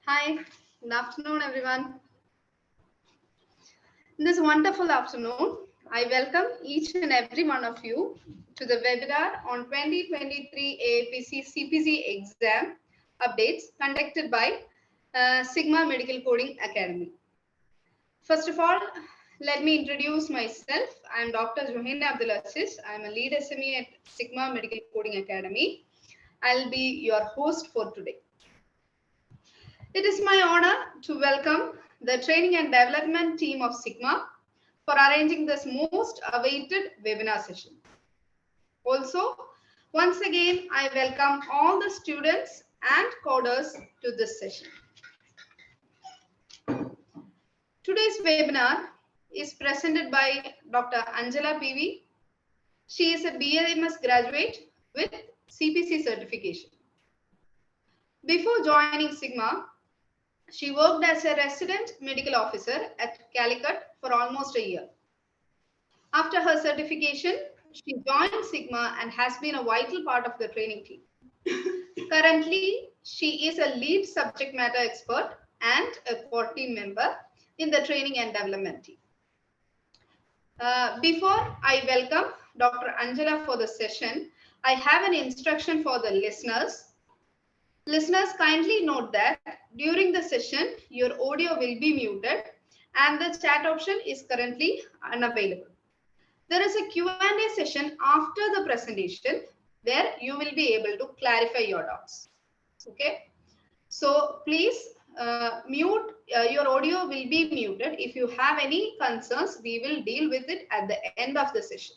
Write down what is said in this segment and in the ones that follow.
Hi, good afternoon, everyone. This wonderful afternoon, I welcome each and every one of you to the webinar on 2023 AAPC CPC exam updates conducted by Cigma Medical Coding Academy. First of all, let me introduce myself. I am Dr. Anjala P.V. I am a lead SME at Cigma Medical Coding Academy. I'll be your host for today. It is my honor to welcome the training and development team of Cigma for arranging this most awaited webinar session. Also, once again, I welcome all the students and coders to this session. Today's webinar is presented by Dr. Anjala P.V. She is a BMS graduate with CPC certification. Before joining Cigma, she worked as a resident medical officer at Calicut for almost a year. After her certification, she joined Cigma and has been a vital part of the training team. Currently, she is a lead subject matter expert and a core team member in the training and development team. Before I welcome Dr. Anjala for the session, I have an instruction for the listeners. Listeners, kindly note that during the session, your audio will be muted and the chat option is currently unavailable. There is a Q&A session after the presentation where you will be able to clarify your doubts. Okay. So please mute, your audio will be muted. If you have any concerns, we will deal with it at the end of the session.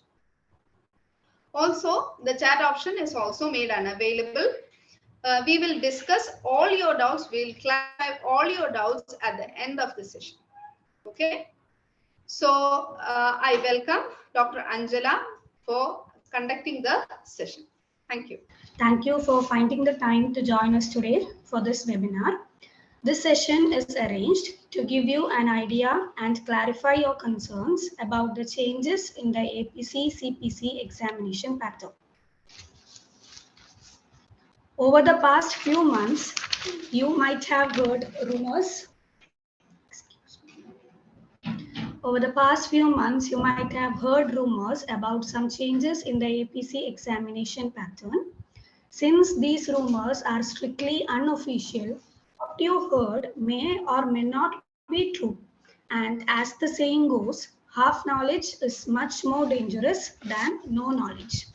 Also, the chat option is also made unavailable. We will discuss all your doubts. We will clarify all your doubts at the end of the session. Okay. So I welcome Dr. Anjala for conducting the session. Thank you. Thank you for finding the time to join us today for this webinar. This session is arranged to give you an idea and clarify your concerns about the changes in the AAPC CPC examination pattern. Over the past few months, you might have heard rumors. Over the past few months, you might have heard rumors about some changes in the AAPC examination pattern. Since these rumors are strictly unofficial, what you heard may or may not be true. And as the saying goes, half knowledge is much more dangerous than no knowledge.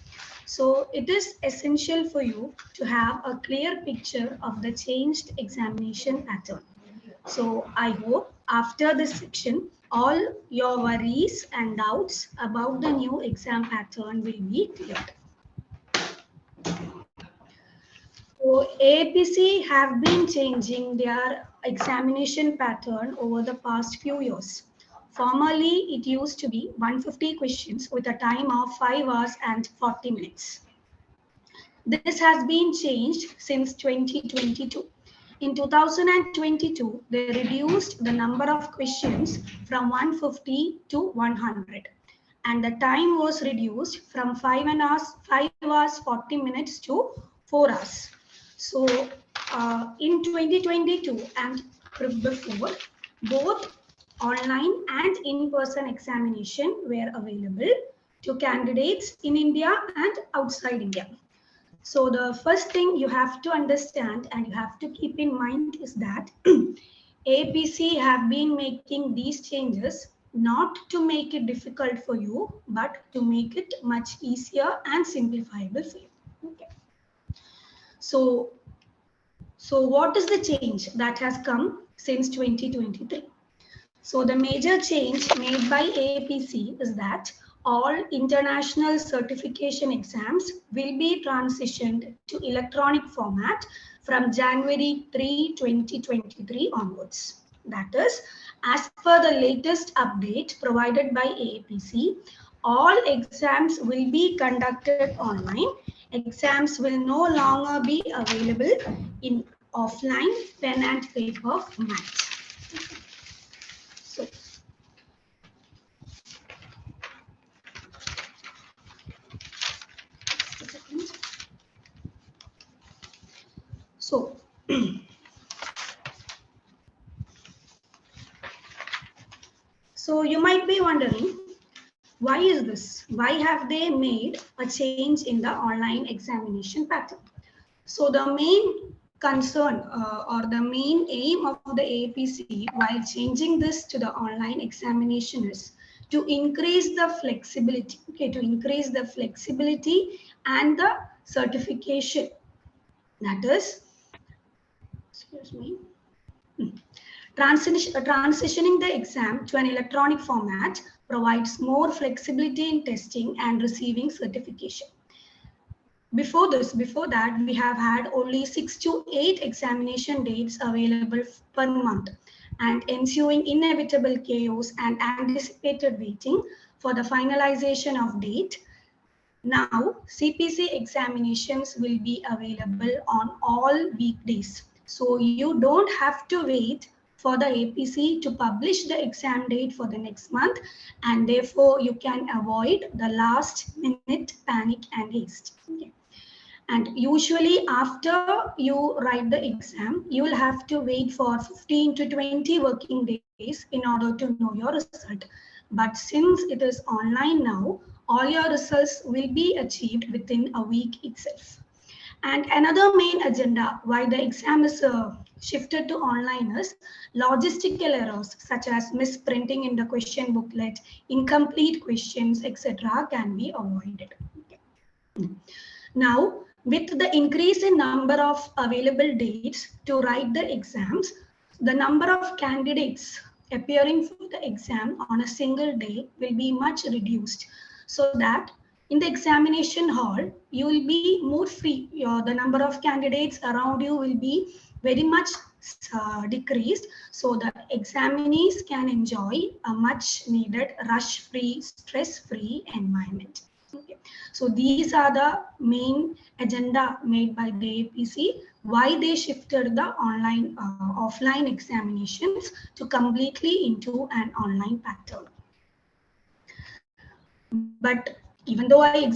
So it is essential for you to have a clear picture of the changed examination pattern. So I hope after this section, all your worries and doubts about the new exam pattern will be cleared. So AAPC have been changing their examination pattern over the past few years. Formerly, it used to be 150 questions with a time of 5 hours and 40 minutes. This has been changed since 2022. In 2022, they reduced the number of questions from 150 to 100. And the time was reduced from 5 hours 40 minutes to 4 hours. So in 2022 and before, both online and in-person examination were available to candidates in India and outside India. So the first thing you have to understand and you have to keep in mind is that AAPC have been making these changes not to make it difficult for you, but to make it much easier and simplifiable for you. Okay. So what is the change that has come since 2023? So the major change made by AAPC is that all international certification exams will be transitioned to electronic format from January 3, 2023 onwards. That is, as per the latest update provided by AAPC, all exams will be conducted online. Exams will no longer be available in offline pen and paper format. So So you might be wondering, why is this? Why have they made a change in the online examination pattern? So the main concern or the main aim of the AAPC while changing this to the online examination is to increase the flexibility, okay, to increase the flexibility and the certification. That is, excuse me, transitioning the exam to an electronic format provides more flexibility in testing and receiving certification. Before that, we have had only 6 to 8 examination dates available per month, and ensuing inevitable chaos and anticipated waiting for the finalization of date. Now, CPC examinations will be available on all weekdays. So you don't have to wait for the APC to publish the exam date for the next month, and therefore you can avoid the last minute panic and haste. Okay. And usually after you write the exam, you will have to wait for 15 to 20 working days in order to know your result. But since it is online now, all your results will be achieved within a week itself. And another main agenda why the exam is shifted to online is logistical errors such as misprinting in the question booklet, incomplete questions, etc. can be avoided. Now, with the increase in number of available dates to write the exams, the number of candidates appearing for the exam on a single day will be much reduced, so that in the examination hall, you will be more free. The number of candidates around you will be very much decreased, so the examinees can enjoy a much needed rush-free, stress-free environment. Okay. So these are the main agenda made by the APC, why they shifted the online offline examinations to completely into an online pattern. But even though I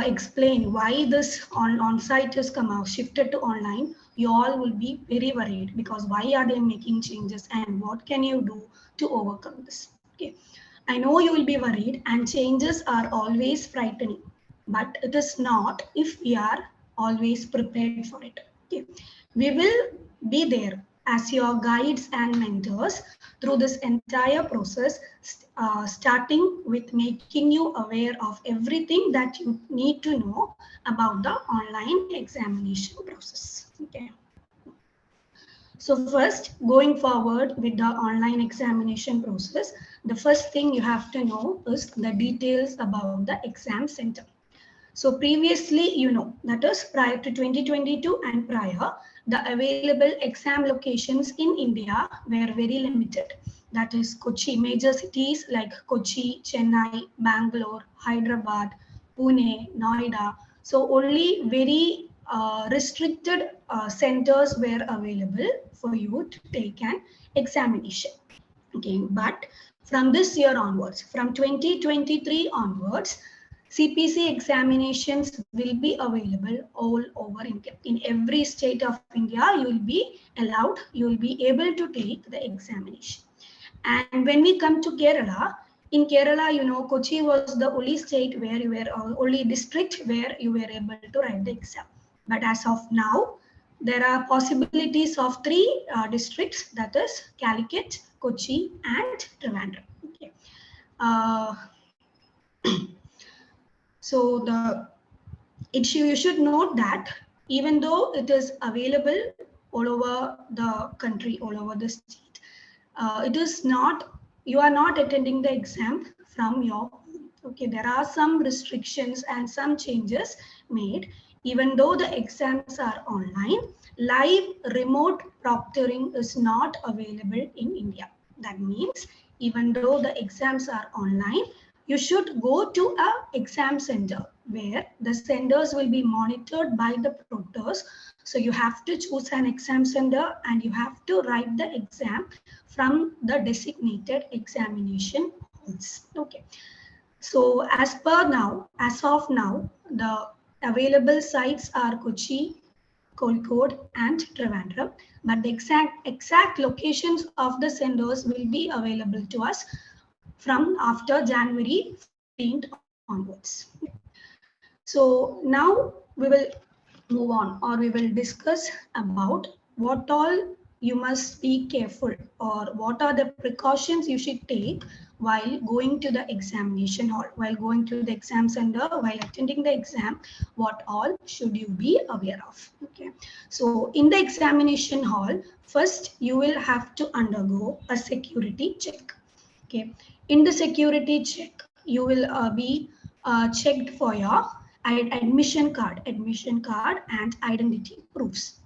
explain why this on-site is shifted to online, you all will be very worried because why are they making changes and what can you do to overcome this? Okay. I know you will be worried, and changes are always frightening, but it is not if we are always prepared for it. Okay. We will be there as your guides and mentors through this entire process, starting with making you aware of everything that you need to know about the online examination process. Okay. So first, going forward with the online examination process, the first thing you have to know is the details about the exam center. So previously, you know, that is prior to 2022 and prior, the available exam locations in India were very limited. That is Kochi, major cities like Kochi, Chennai, Bangalore, Hyderabad, Pune, Noida. So only very restricted centers were available for you to take an examination. Okay, but from this year onwards, from 2023 onwards, CPC examinations will be available all over India. In every state of India, you will be allowed, you will be able to take the examination. And when we come to Kerala, in Kerala, you know, Kochi was the only state where you were, only district where you were able to write the exam. But as of now, there are possibilities of 3 districts, that is Calicut, Kochi, and Trivandrum. Okay. So you should note that even though it is available all over the country, all over the state, it is not, you are not attending the exam from your home. Okay, there are some restrictions and some changes made. Even though the exams are online, live remote proctoring is not available in India. That means even though the exams are online, you should go to an exam center where the centers will be monitored by the proctors. So you have to choose an exam center and you have to write the exam from the designated examination halls. Okay. So as of now, the available sites are Kochi, Kozhikode, and Trivandrum, but the exact locations of the centers will be available to us from after January 15th onwards. So now we will move on, or we will discuss about what all you must be careful, or what are the precautions you should take while going to the examination hall, while going to the exam center, while attending the exam. What all should you be aware of? Okay, so in the examination hall, first you will have to undergo a security check. Okay, in the security check, you will be checked for your admission card and identity proofs.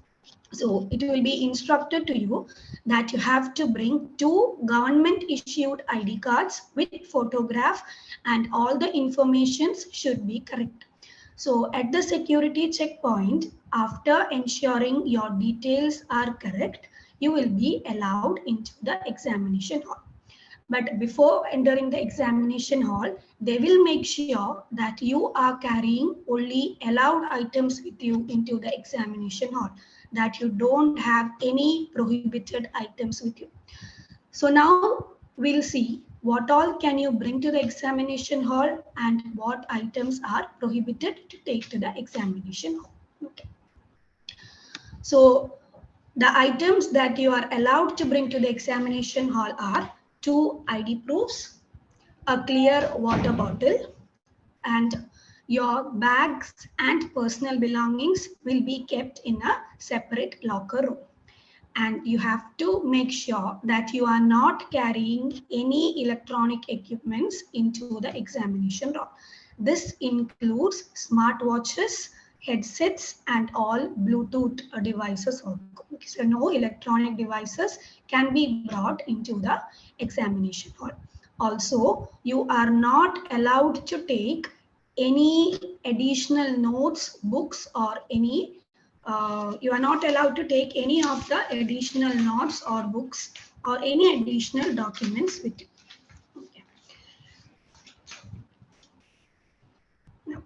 So it will be instructed to you that you have to bring 2 government issued ID cards with photograph, and all the informations should be correct. So at the security checkpoint, after ensuring your details are correct, you will be allowed into the examination hall. But before entering the examination hall, they will make sure that you are carrying only allowed items with you into the examination hall, that you don't have any prohibited items with you. So now we'll see what all can you bring to the examination hall and what items are prohibited to take to the examination hall. Okay. So the items that you are allowed to bring to the examination hall are 2 ID proofs, a clear water bottle, and your bags and personal belongings will be kept in a separate locker room. And you have to make sure that you are not carrying any electronic equipments into the examination room. This includes smartwatches, headsets, and all Bluetooth devices. So no electronic devices can be brought into the examination hall. Also, you are not allowed to take any additional notes, books, or any you are not allowed to take any of the additional notes or books or any additional documents with you. Okay. Now,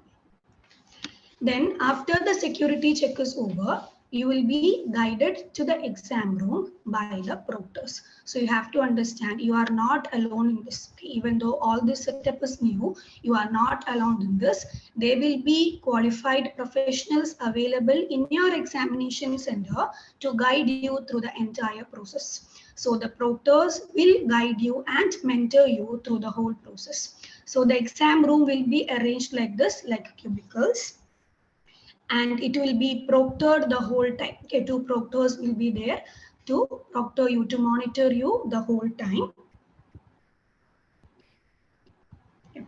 then after the security check is over, you will be guided to the exam room by the proctors. So you have to understand you are not alone in this. Okay? Even though all this setup is new, you are not alone in this. There will be qualified professionals available in your examination center to guide you through the entire process. So the proctors will guide you and mentor you through the whole process. So the exam room will be arranged like this, like cubicles, and it will be proctored the whole time. Okay, 2 proctors will be there to proctor you, to monitor you the whole time. Okay.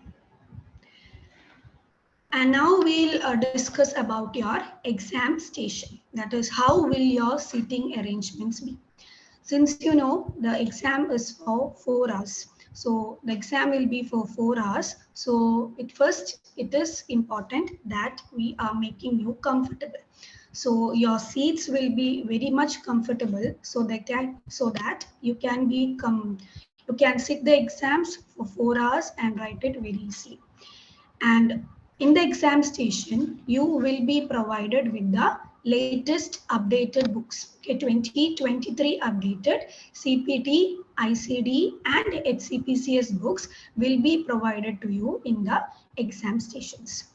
And now we'll discuss about your exam station. That is, how will your seating arrangements be? Since you know the exam is for 4 hours, so the exam will be for 4 hours. So it is important that we are making you comfortable. So your seats will be very much comfortable, so that you can sit the exams for 4 hours and write it very easily. And in the exam station, you will be provided with the latest updated books. Okay, 2023 updated CPT, ICD, and HCPCS books will be provided to you in the exam stations.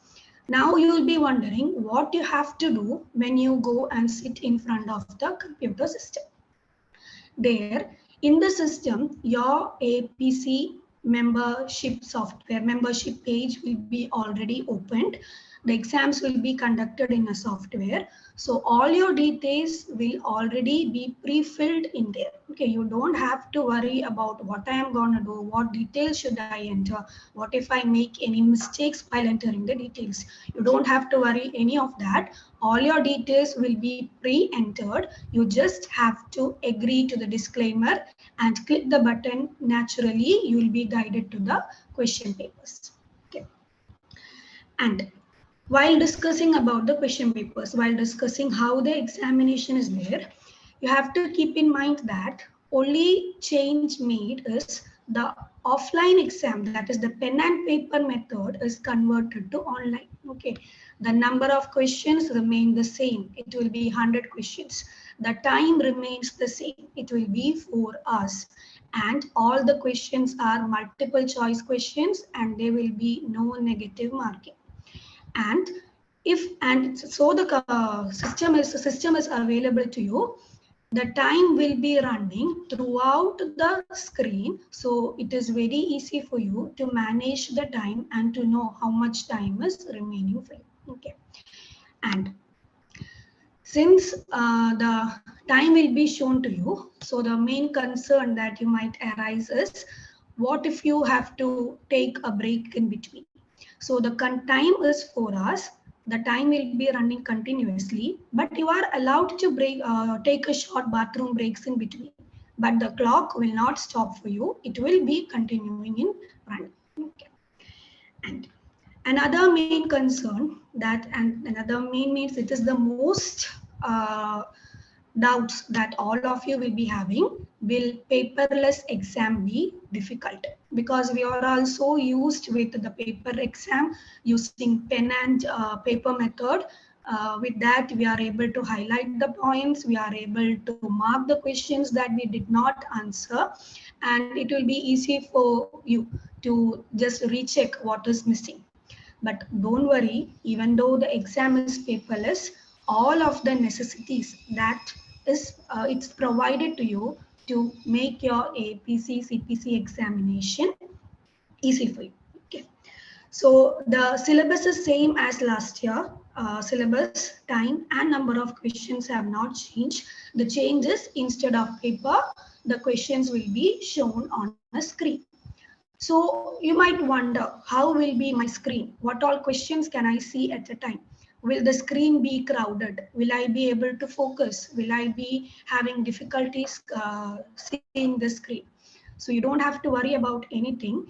Now you will be wondering what you have to do when you go and sit in front of the computer system. There, in the system, your AAPC membership page will be already opened. The exams will be conducted in a software. So all your details will already be pre-filled in there. Okay, you don't have to worry about what I am going to do, what details should I enter, what if I make any mistakes while entering the details. You don't have to worry any of that. All your details will be pre-entered. You just have to agree to the disclaimer and click the button. Naturally, you will be guided to the question papers. Okay. And while discussing about the question papers, while discussing how the examination is there, you have to keep in mind that only change made is the offline exam, that is the pen and paper method, is converted to online. Okay, the number of questions remain the same. It will be 100 questions. The time remains the same. It will be 4 hours. And all the questions are multiple choice questions and there will be no negative marking. And so the system is available to you. The time will be running throughout the screen, so it is very easy for you to manage the time and to know how much time is remaining for you. Okay, and since the time will be shown to you, so the main concern that you might arise is, what if you have to take a break in between? So the time is 4 hours. The time will be running continuously, but you are allowed to take a short bathroom breaks in between. But the clock will not stop for you. It will be continuing in running. Okay. And another main concern and another main means it is the most uh, doubts that all of you will be having. Will paperless exam be difficult? Because we are also used with the paper exam using pen and paper method. With that, we are able to highlight the points, we are able to mark the questions that we did not answer, and it will be easy for you to just recheck what is missing. But don't worry, even though the exam is paperless, all of the necessities that it's provided to you to make your AAPC CPC examination easy for you. Okay. So the syllabus is same as last year. Syllabus, time and number of questions have not changed. The change is, instead of paper, the questions will be shown on a screen. So you might wonder, how will be my screen? What all questions can I see at a time? Will the screen be crowded? Will I be able to focus? Will I be having difficulties seeing the screen? So you don't have to worry about anything.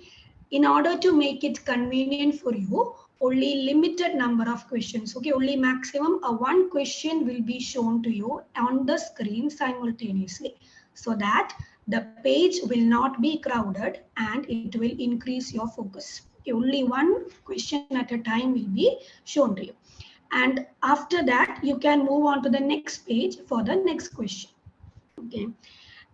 In order to make it convenient for you, only limited number of questions, okay, only maximum one question will be shown to you on the screen simultaneously, so that the page will not be crowded and it will increase your focus. Okay, only one question at a time will be shown to you. And after that, you can move on to the next page for the next question. Okay.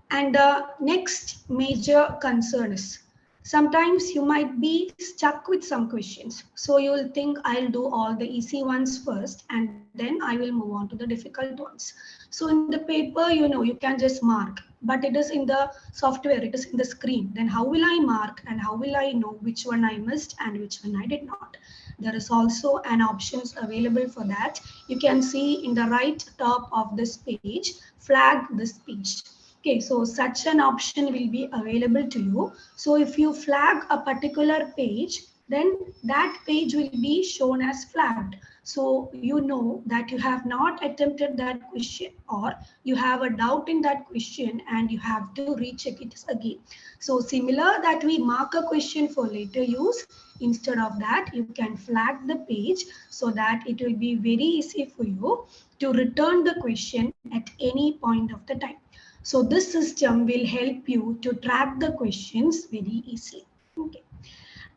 And the next major concern is, sometimes you might be stuck with some questions. So you will think, I'll do all the easy ones first and then I will move on to the difficult ones. So in the paper, you can just mark, but it is in the software, it is in the screen. Then how will I mark and how will I know which one I missed and which one I did not? There is also an options available for that. You can see in the right top of this page, flag this page. Okay, so such an option will be available to you. So if you flag a particular page, then that page will be shown as flagged. So you know that you have not attempted that question, or you have a doubt in that question and you have to recheck it again. So similar that we mark a question for later use, instead of that, you can flag the page so that it will be very easy for you to return the question at any point of the time. So this system will help you to track the questions very easily. Okay.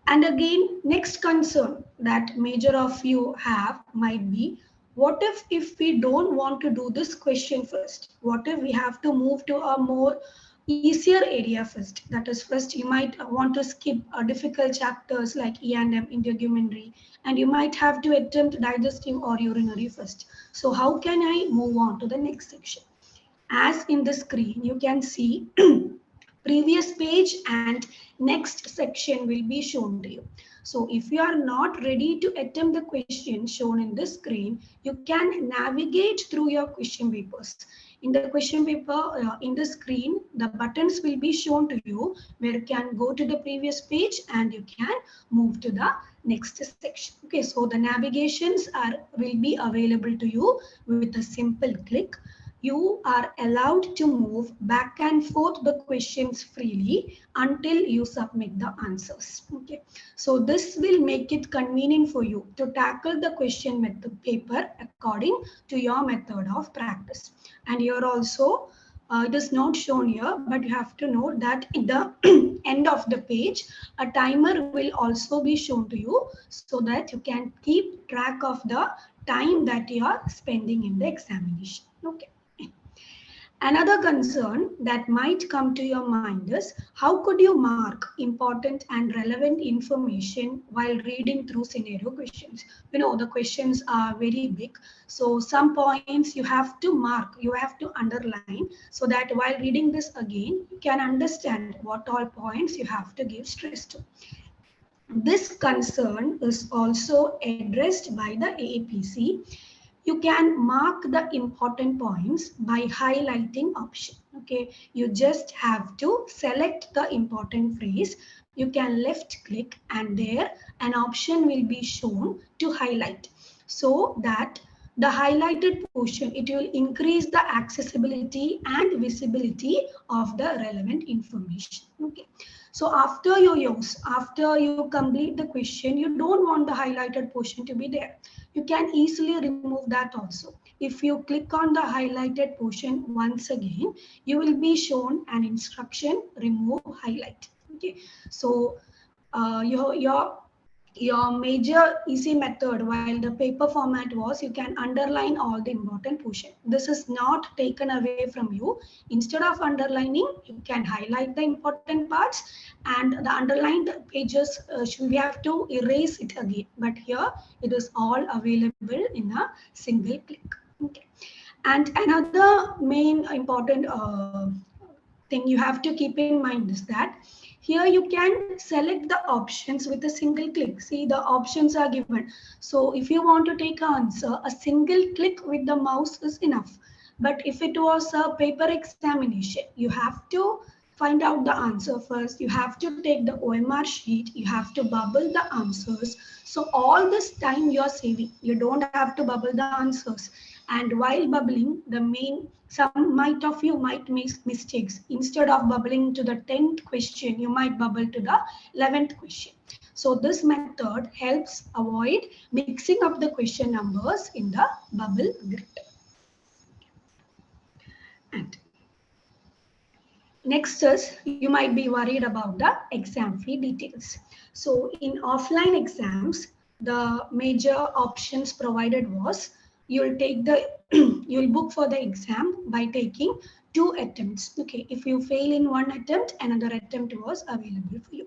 And again, next concern that major of you have might be, what if we don't want to do this question first? What if we have to move to a more easier area first? That is, first you might want to skip difficult chapters like E&M, integumentary, and you might have to attempt digestive or urinary first. So how can I move on to the next section? As in the screen, you can see previous page and next section will be shown to you. So if you are not ready to attempt the question shown in this screen, you can navigate through your question papers. In the question paper, in the screen, the buttons will be shown to you where you can go to the previous page and you can move to the next section. Okay, so the navigations will be available to you with a simple click. You are allowed to move back and forth the questions freely until you submit the answers. Okay, so this will make it convenient for you to tackle the question method paper according to your method of practice. And you're also It is not shown here, but you have to know that at the end of the page, a timer will also be shown to you so that you can keep track of the time that you are spending in the examination. Okay. Another concern that might come to your mind is how could you mark important and relevant information while reading through scenario questions? You know, the questions are very big. So some points you have to mark, you have to underline so that while reading this again, you can understand what all points you have to give stress to. This concern is also addressed by the AAPC. You can mark the important points by highlighting option. Okay, you just have to select the important phrase. You can left click and there an option will be shown to highlight, so that the highlighted portion, it will increase the accessibility and visibility of the relevant information. Okay, so after you use, after you complete the question, you don't want the highlighted portion to be there. You can easily remove that also. If you click on the highlighted portion once again, you will be shown an instruction, remove highlight. Okay, so your major easy method while the paper format was you can underline all the important portion. This is not taken away from you. Instead of underlining, you can highlight the important parts, and the underlined pages we have to erase it again. But here it is all available in a single click. Okay. And another main important thing you have to keep in mind is that here you can select the options with a single click. See, the options are given. So if you want to take an answer, a single click with the mouse is enough. But if it was a paper examination, you have to find out the answer first. You have to take the OMR sheet. You have to bubble the answers. So all this time you're saving. You don't have to bubble the answers. And while bubbling, some might of you might make mistakes. Instead of bubbling to the 10th question, you might bubble to the 11th question. So this method helps avoid mixing up the question numbers in the bubble grid. And next is, you might be worried about the exam fee details. So in offline exams, the major options provided was you'll take the you'll book for the exam by taking 2 attempts. Okay, if you fail in one attempt, another attempt was available for you.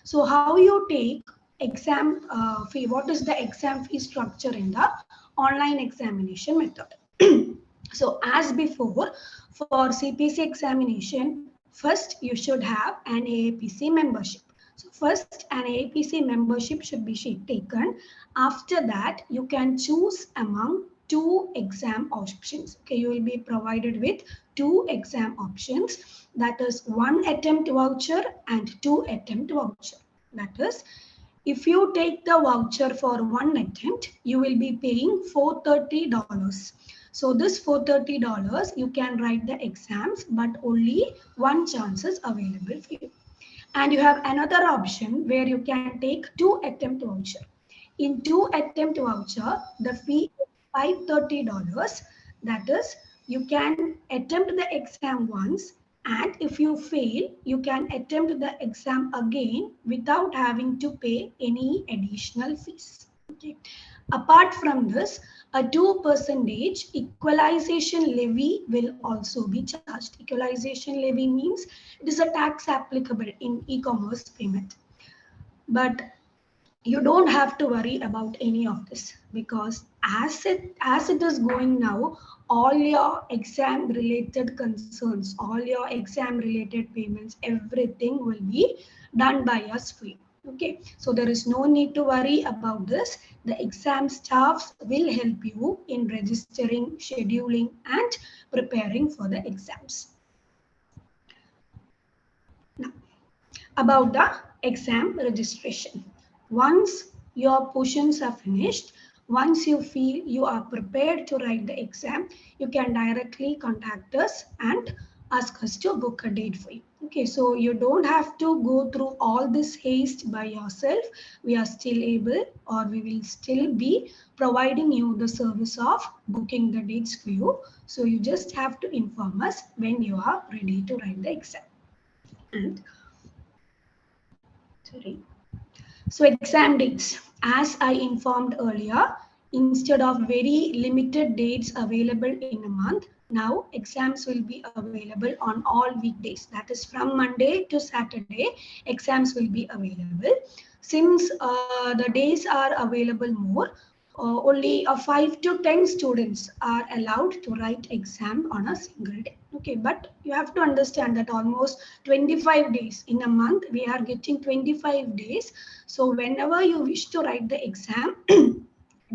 So how you take exam fee? What is the exam fee structure in the online examination method? So as before, for CPC examination, first you should have an AAPC membership. So first an AAPC membership should be taken. After that, you can choose among 2 exam options. Okay, you will be provided with 2 exam options. That is 1 attempt voucher and 2 attempt voucher. That is, if you take the voucher for 1 attempt, you will be paying $430. So this $430, you can write the exams, but only 1 chance is available for you. And you have another option where you can take 2 attempt voucher. In 2 attempt voucher, the fee is $530. That is, you can attempt the exam once, and if you fail, you can attempt the exam again without having to pay any additional fees. Okay. Apart from this, a 2% equalization levy will also be charged. Equalization levy means it is a tax applicable in e-commerce payment. But you don't have to worry about any of this, because as it is going now, all your exam related concerns, all your exam related payments, everything will be done by us free. Okay, so there is no need to worry about this. The exam staffs will help you in registering, scheduling, and preparing for the exams. Now, about the exam registration. Once your portions are finished, once you feel you are prepared to write the exam, you can directly contact us and ask us to book a date for you. Okay. Okay, so you don't have to go through all this haste by yourself. We are still able, or we will still be providing you the service of booking the dates for you. So you just have to inform us when you are ready to write the exam. And sorry. So exam dates, as I informed earlier, instead of very limited dates available in a month, now exams will be available on all weekdays. That is from Monday to Saturday, exams will be available. Since the days are available more, only 5 to 10 students are allowed to write exam on a single day. Okay, but you have to understand that almost 25 days in a month, we are getting 25 days. So whenever you wish to write the exam,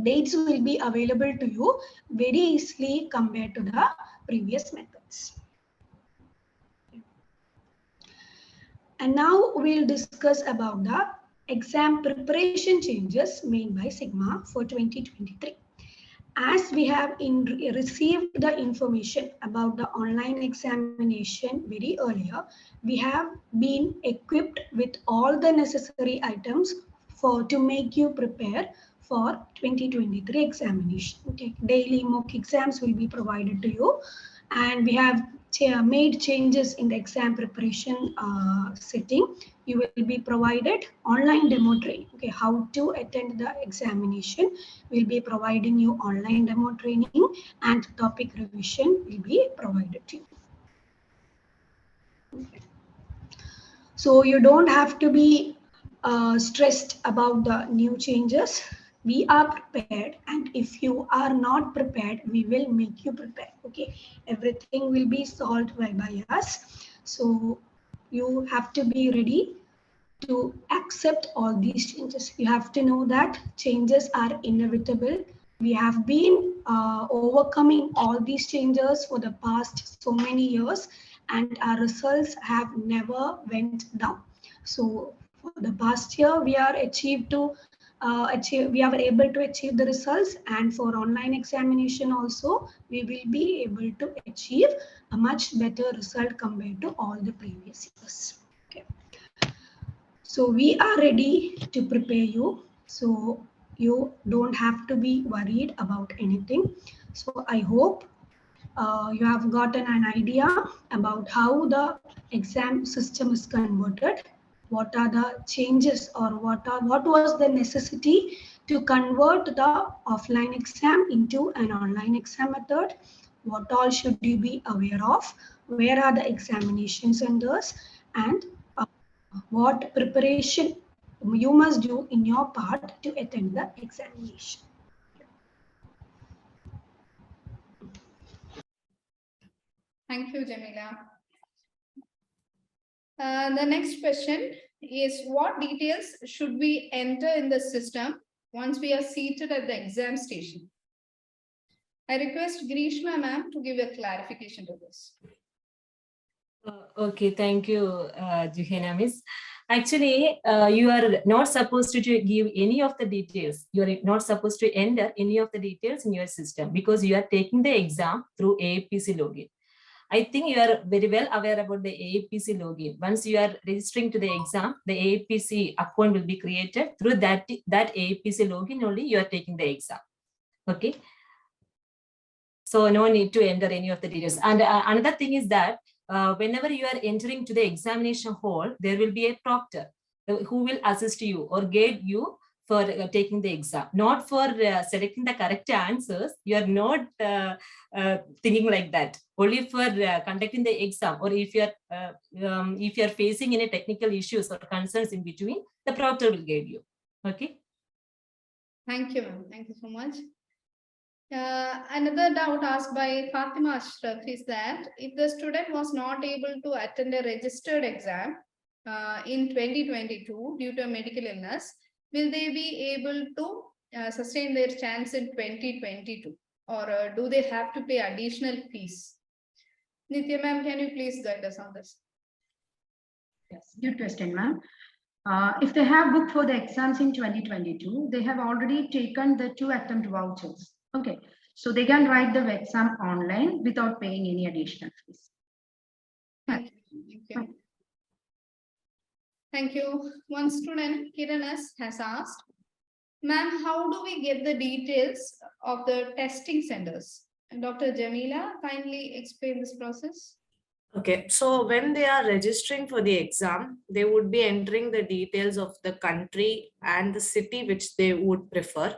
dates will be available to you very easily compared to the previous methods. And now we'll discuss about the exam preparation changes made by Cigma for 2023. As we have received the information about the online examination very earlier, we have been equipped with all the necessary items to make you prepare for 2023 examination. Okay, daily mock exams will be provided to you, and we have made changes in the exam preparation setting. You will be provided online demo training. Okay, how to attend the examination. We'll be providing you online demo training, and topic revision will be provided to you. Okay. So you don't have to be stressed about the new changes. We are prepared, and if you are not prepared, we will make you prepared. Okay, everything will be solved by us. So you have to be ready to accept all these changes. You have to know that changes are inevitable. We have been overcoming all these changes for the past so many years, and our results have never went down. So for the past year, we are able to achieve the results, and for online examination also, we will be able to achieve a much better result compared to all the previous years. Okay. So we are ready to prepare you. So you don't have to be worried about anything. So I hope you have gotten an idea about how the exam system is converted, what are the changes, or what was the necessity to convert the offline exam into an online exam method, what all should you be aware of, where are the examination centers, and what preparation you must do in your part to attend the examination. Thank you, Jamila. The next question is, what details should we enter in the system once we are seated at the exam station? I request Grishma ma'am to give a clarification to this. Okay, thank you, Juhena Miss. Actually, you are not supposed to give any of the details. You are not supposed to enter any of the details in your system because you are taking the exam through AAPC login. I think you are very well aware about the AAPC login. Once you are registering to the exam, the AAPC account will be created. Through that AAPC login only, you are taking the exam. Okay. So no need to enter any of the details. And another thing is that whenever you are entering to the examination hall, there will be a proctor who will assist you or guide you for taking the exam, not for selecting the correct answers. You are not thinking like that. Only for conducting the exam, or if you are facing any technical issues or concerns in between, the proctor will guide you. Okay. Thank you, ma'am. Thank you so much. Another doubt asked by Fatima Ashraf is that if the student was not able to attend a registered exam in 2022 due to a medical illness, will they be able to sustain their chance in 2022, or do they have to pay additional fees? Nitya ma'am, can you please guide us on this? Yes, good question, ma'am. If they have booked for the exams in 2022, they have already taken the 2 attempt vouchers. Okay, so they can write the exam online without paying any additional fees. Thank you. Thank you. One student, Kiran S, has asked, ma'am, how do we get the details of the testing centers? And Dr. Jamila, kindly explain this process. Okay, so when they are registering for the exam, they would be entering the details of the country and the city which they would prefer.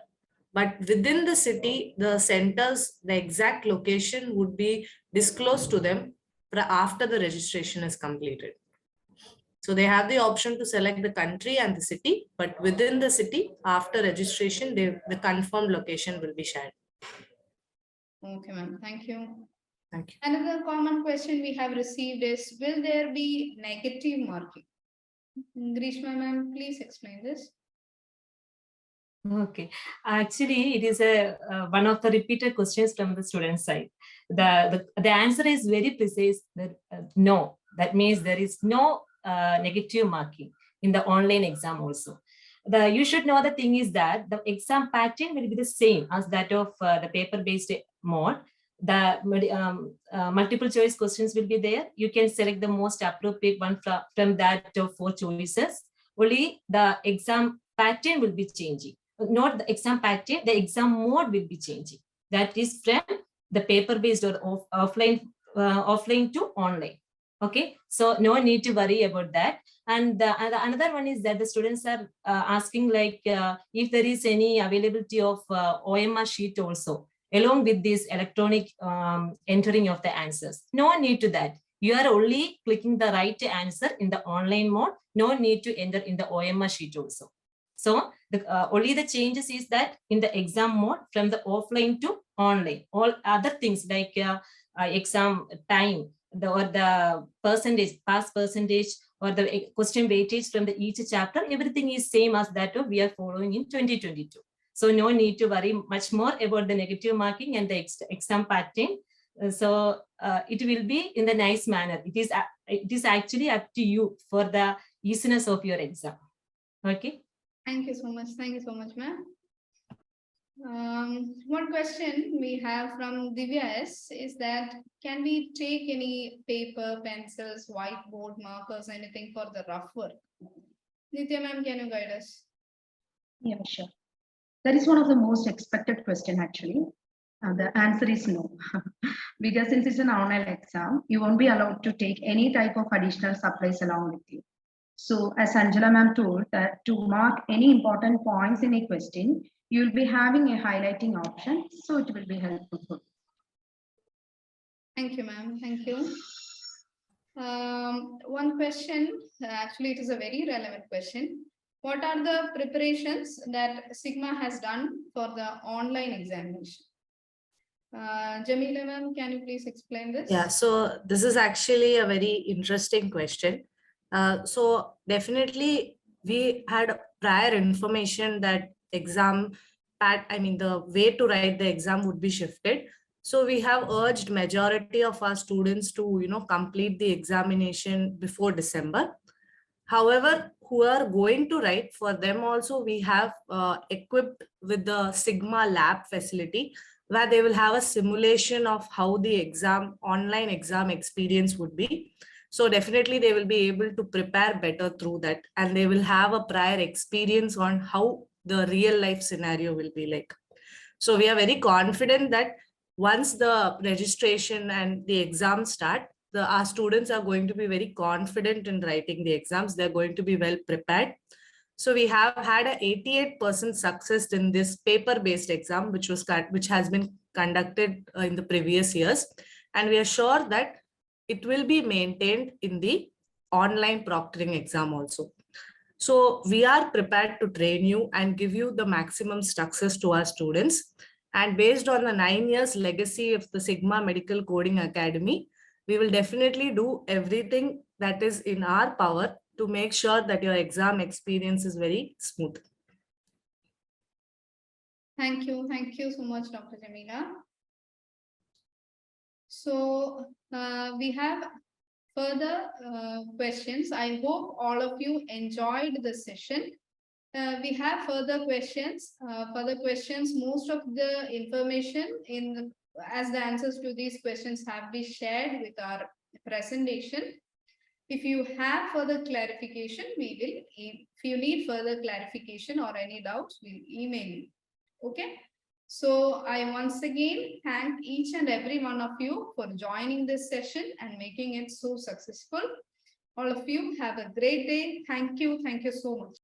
But within the city, the centers, the exact location would be disclosed to them after the registration is completed. So they have the option to select the country and the city, but within the city, after registration, the confirmed location will be shared. Okay, ma'am. Thank you. Thank you. Another common question we have received is, will there be negative marking? Grishma, ma'am, please explain this. Okay, actually, it is a one of the repeated questions from the student side. The answer is very precise. That no, that means there is no negative marking in the online exam also. You should know the thing is that the exam pattern will be the same as that of the paper-based mode. The multiple choice questions will be there. You can select the most appropriate one from that of 4 choices. Only the exam pattern will be changing. Not the exam pattern, the exam mode will be changing. That is from the paper-based or offline to online. Okay, so no need to worry about that. And another one is that the students are asking like if there is any availability of OMR sheet also along with this electronic entering of the answers. No need to that. You are only clicking the right answer in the online mode. No need to enter in the OMR sheet also. So only the changes is that in the exam mode from the offline to online, all other things like exam time, or the percentage, pass percentage, or the question weightage from the each chapter, everything is same as that we are following in 2022. So no need to worry much more about the negative marking and the exam pattern. So it will be in the nice manner. It is actually up to you for the easiness of your exam. Okay. Thank you so much. Thank you so much, ma'am. One question we have from Divya S is that, can we take any paper, pencils, whiteboard, markers, anything for the rough work? Nitya ma'am, can you guide us? Yeah, sure. That is one of the most expected question actually. The answer is no. Because since it's an online exam, you won't be allowed to take any type of additional supplies along with you. So as Anjala ma'am told, that to mark any important points in a question, you will be having a highlighting option, so it will be helpful. Thank you, ma'am. Thank you. One question, actually it is a very relevant question. What are the preparations that Cigma has done for the online examination? Jamila ma'am, can you please explain this? Yeah, so this is actually a very interesting question. So definitely we had prior information that the way to write the exam would be shifted. So we have urged majority of our students to, complete the examination before December. However, who are going to write, for them also we have equipped with the Cigma lab facility, where they will have a simulation of how the online exam experience would be. So definitely they will be able to prepare better through that, and they will have a prior experience on how the real life scenario will be like. So we are very confident that once the registration and the exam start, our students are going to be very confident in writing the exams. They're going to be well prepared. So we have had an 88% success in this paper-based exam, which has been conducted in the previous years. And we are sure that it will be maintained in the online proctoring exam also. So we are prepared to train you and give you the maximum success to our students. And based on the 9 years legacy of the Cigma Medical Coding Academy, we will definitely do everything that is in our power to make sure that your exam experience is very smooth. Thank you. Thank you so much, Dr. Jamila. So we have further questions. I hope all of you enjoyed the session. We have further questions. Most of the information as the answers to these questions have been shared with our presentation. If you have further clarification, if you need further clarification or any doubts, we'll email you. Okay. So I once again thank each and every one of you for joining this session and making it so successful. All of you have a great day. Thank you. Thank you so much.